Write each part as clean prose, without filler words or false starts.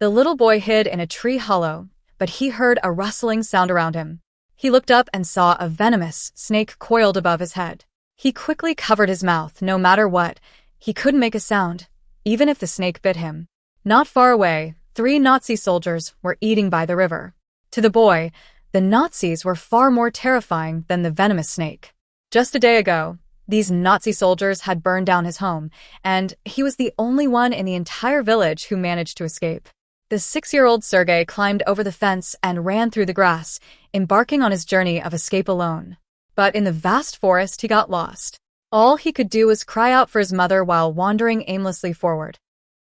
The little boy hid in a tree hollow, but he heard a rustling sound around him. He looked up and saw a venomous snake coiled above his head. He quickly covered his mouth. No matter what, he couldn't make a sound, even if the snake bit him. Not far away, 3 Nazi soldiers were eating by the river. To the boy, the Nazis were far more terrifying than the venomous snake. Just a day ago, these Nazi soldiers had burned down his home, and he was the only one in the entire village who managed to escape. The 6-year-old Sergey climbed over the fence and ran through the grass, embarking on his journey of escape alone. But in the vast forest, he got lost. All he could do was cry out for his mother while wandering aimlessly forward.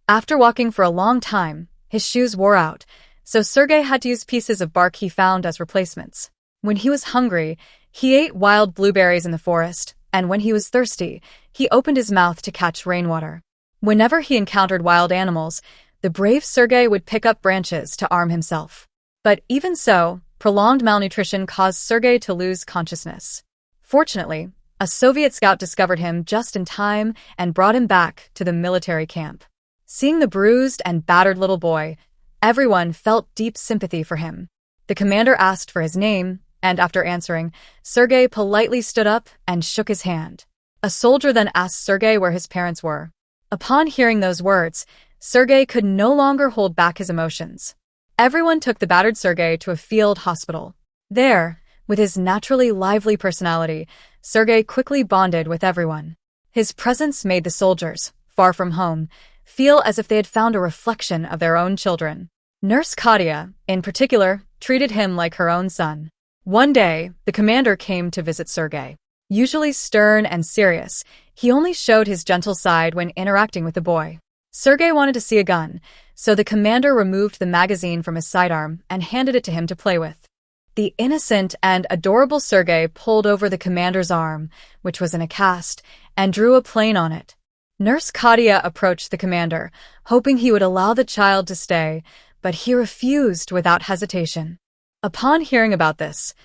After walking for a long time, his shoes wore out, so Sergey had to use pieces of bark he found as replacements. When he was hungry, he ate wild blueberries in the forest, and when he was thirsty, he opened his mouth to catch rainwater. Whenever he encountered wild animals, the brave Sergey would pick up branches to arm himself. But even so, prolonged malnutrition caused Sergey to lose consciousness. Fortunately, a Soviet scout discovered him just in time and brought him back to the military camp. Seeing the bruised and battered little boy, everyone felt deep sympathy for him. The commander asked for his name, and after answering, Sergey politely stood up and shook his hand. A soldier then asked Sergey where his parents were. Upon hearing those words, Sergey could no longer hold back his emotions. Everyone took the battered Sergey to a field hospital. There, with his naturally lively personality, Sergey quickly bonded with everyone. His presence made the soldiers, far from home, feel as if they had found a reflection of their own children. Nurse Katya, in particular, treated him like her own son. One day, the commander came to visit Sergey. Usually stern and serious, he only showed his gentle side when interacting with the boy. Sergey wanted to see a gun, so the commander removed the magazine from his sidearm and handed it to him to play with. The innocent and adorable Sergey pulled over the commander's arm, which was in a cast, and drew a plane on it. Nurse Katya approached the commander, hoping he would allow the child to stay, but he refused without hesitation. Upon hearing about this,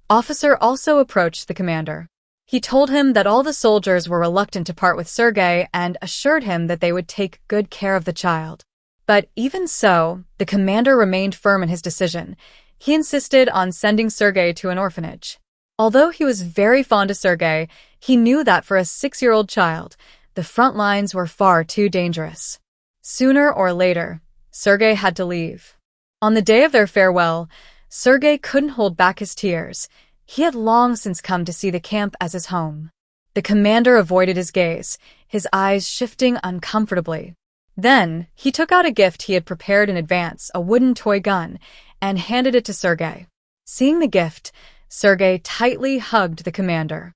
officer also approached the commander. He told him that all the soldiers were reluctant to part with Sergey and assured him that they would take good care of the child. But even so, the commander remained firm in his decision. He insisted on sending Sergey to an orphanage. Although he was very fond of Sergey, he knew that for a 6-year-old child, the front lines were far too dangerous. Sooner or later, Sergey had to leave. On the day of their farewell, Sergey couldn't hold back his tears. He had long since come to see the camp as his home. The commander avoided his gaze, his eyes shifting uncomfortably. Then, he took out a gift he had prepared in advance, a wooden toy gun, and handed it to Sergey. Seeing the gift, Sergey tightly hugged the commander.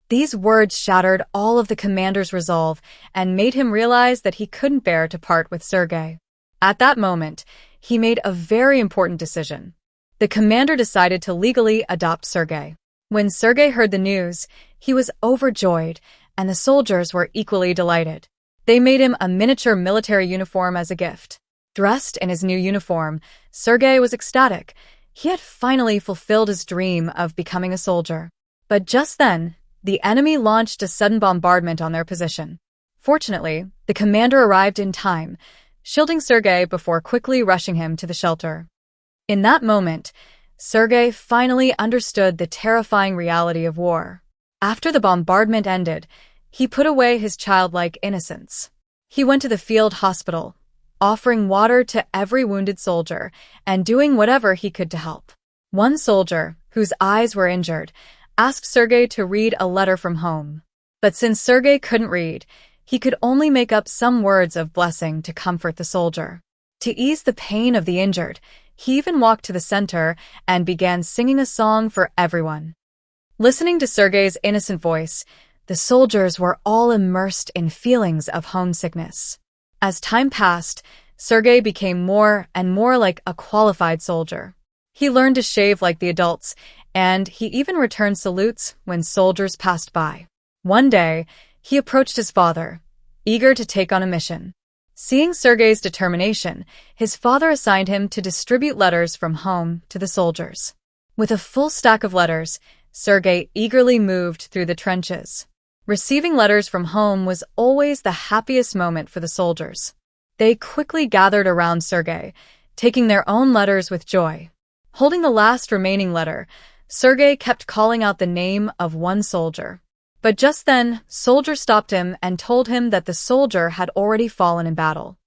These words shattered all of the commander's resolve and made him realize that he couldn't bear to part with Sergey. At that moment, he made a very important decision. The commander decided to legally adopt Sergey. When Sergey heard the news, he was overjoyed, and the soldiers were equally delighted. They made him a miniature military uniform as a gift. Dressed in his new uniform, Sergey was ecstatic. He had finally fulfilled his dream of becoming a soldier. But just then, the enemy launched a sudden bombardment on their position. Fortunately, the commander arrived in time, shielding Sergey before quickly rushing him to the shelter. In that moment, Sergey finally understood the terrifying reality of war. After the bombardment ended, he put away his childlike innocence. He went to the field hospital, offering water to every wounded soldier and doing whatever he could to help. One soldier, whose eyes were injured, asked Sergey to read a letter from home. But since Sergey couldn't read, he could only make up some words of blessing to comfort the soldier. To ease the pain of the injured, he even walked to the center and began singing a song for everyone. Listening to Sergey's innocent voice, the soldiers were all immersed in feelings of homesickness. As time passed, Sergey became more and more like a qualified soldier. He learned to shave like the adults, and he even returned salutes when soldiers passed by. One day, he approached his father, eager to take on a mission. Seeing Sergey's determination, his father assigned him to distribute letters from home to the soldiers. With a full stack of letters, Sergey eagerly moved through the trenches. Receiving letters from home was always the happiest moment for the soldiers. They quickly gathered around Sergey, taking their own letters with joy. Holding the last remaining letter, Sergey kept calling out the name of one soldier. But just then, soldier stopped him and told him that the soldier had already fallen in battle.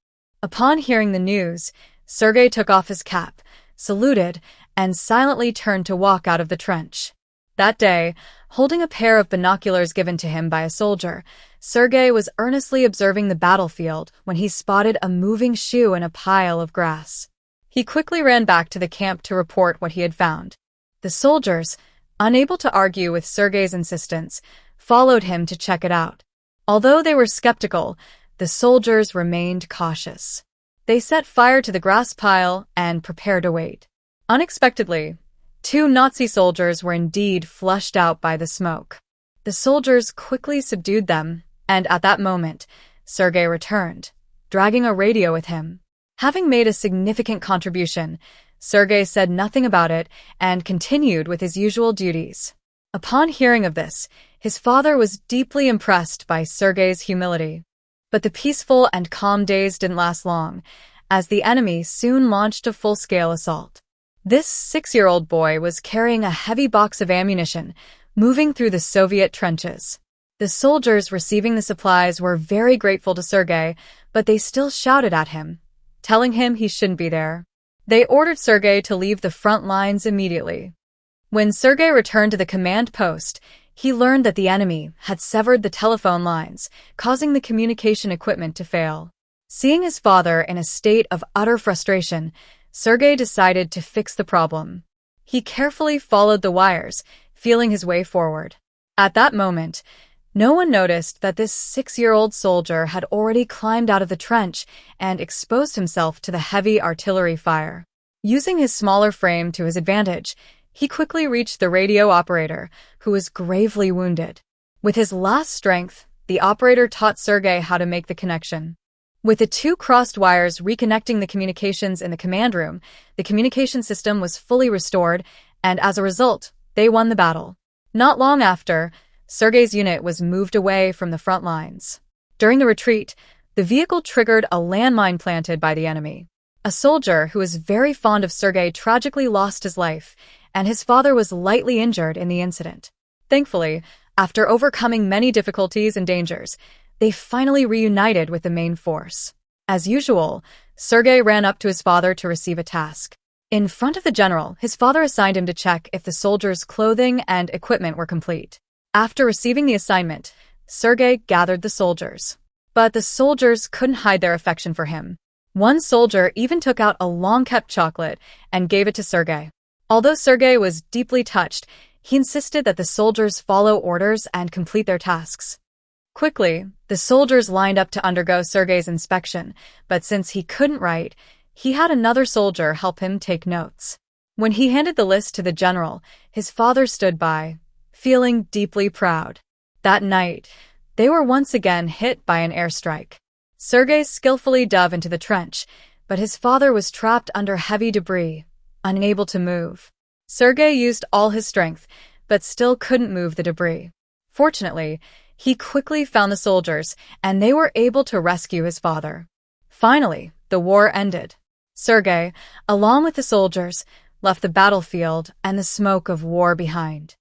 Upon hearing the news, Sergey took off his cap, saluted, and silently turned to walk out of the trench. That day, holding a pair of binoculars given to him by a soldier, Sergey was earnestly observing the battlefield when he spotted a moving shoe in a pile of grass. He quickly ran back to the camp to report what he had found. The soldiers, unable to argue with Sergey's insistence, followed him to check it out. Although they were skeptical, the soldiers remained cautious. They set fire to the grass pile and prepared to wait. Unexpectedly, 2 Nazi soldiers were indeed flushed out by the smoke. The soldiers quickly subdued them, and at that moment, Sergey returned, dragging a radio with him. Having made a significant contribution, Sergey said nothing about it and continued with his usual duties. Upon hearing of this, his father was deeply impressed by Sergey's humility. But the peaceful and calm days didn't last long, as the enemy soon launched a full-scale assault. This 6-year-old boy was carrying a heavy box of ammunition, moving through the Soviet trenches. The soldiers receiving the supplies were very grateful to Sergey, but they still shouted at him, telling him he shouldn't be there. They ordered Sergey to leave the front lines immediately. When Sergey returned to the command post, he learned that the enemy had severed the telephone lines, causing the communication equipment to fail. Seeing his father in a state of utter frustration, Sergey decided to fix the problem. He carefully followed the wires, feeling his way forward. At that moment, no one noticed that this 6-year-old soldier had already climbed out of the trench and exposed himself to the heavy artillery fire. Using his smaller frame to his advantage, he quickly reached the radio operator, who was gravely wounded. With his last strength, the operator taught Sergey how to make the connection. With the 2 crossed wires reconnecting the communications in the command room, the communication system was fully restored, and as a result, they won the battle. Not long after, Sergey's unit was moved away from the front lines. During the retreat, the vehicle triggered a landmine planted by the enemy. A soldier who was very fond of Sergey tragically lost his life, and his father was lightly injured in the incident. Thankfully, after overcoming many difficulties and dangers, they finally reunited with the main force. As usual, Sergey ran up to his father to receive a task. In front of the general, his father assigned him to check if the soldiers' clothing and equipment were complete. After receiving the assignment, Sergey gathered the soldiers. But the soldiers couldn't hide their affection for him. One soldier even took out a long-kept chocolate and gave it to Sergey. Although Sergey was deeply touched, he insisted that the soldiers follow orders and complete their tasks. Quickly, the soldiers lined up to undergo Sergey's inspection, but since he couldn't write, he had another soldier help him take notes. When he handed the list to the general, his father stood by, feeling deeply proud. That night, they were once again hit by an airstrike. Sergey skillfully dove into the trench, but his father was trapped under heavy debris, unable to move. Sergey used all his strength, but still couldn't move the debris. Fortunately, he quickly found the soldiers, and they were able to rescue his father. Finally, the war ended. Sergey, along with the soldiers, left the battlefield and the smoke of war behind.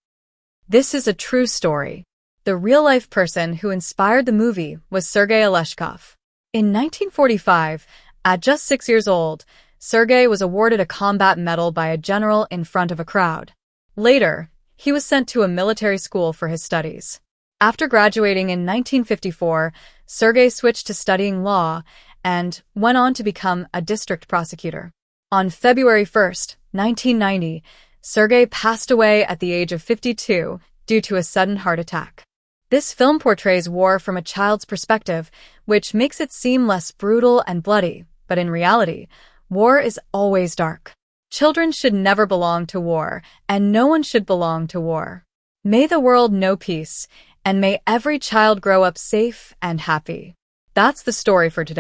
This is a true story. The real-life person who inspired the movie was Sergey Aleshkov. In 1945, at just 6 years old, Sergey was awarded a combat medal by a general in front of a crowd. Later, he was sent to a military school for his studies. After graduating in 1954, Sergey switched to studying law and went on to become a district prosecutor. On February 1, 1990, Sergey passed away at the age of 52 due to a sudden heart attack. This film portrays war from a child's perspective, which makes it seem less brutal and bloody, but in reality, war is always dark. Children should never belong to war, and no one should belong to war. May the world know peace, and may every child grow up safe and happy. That's the story for today.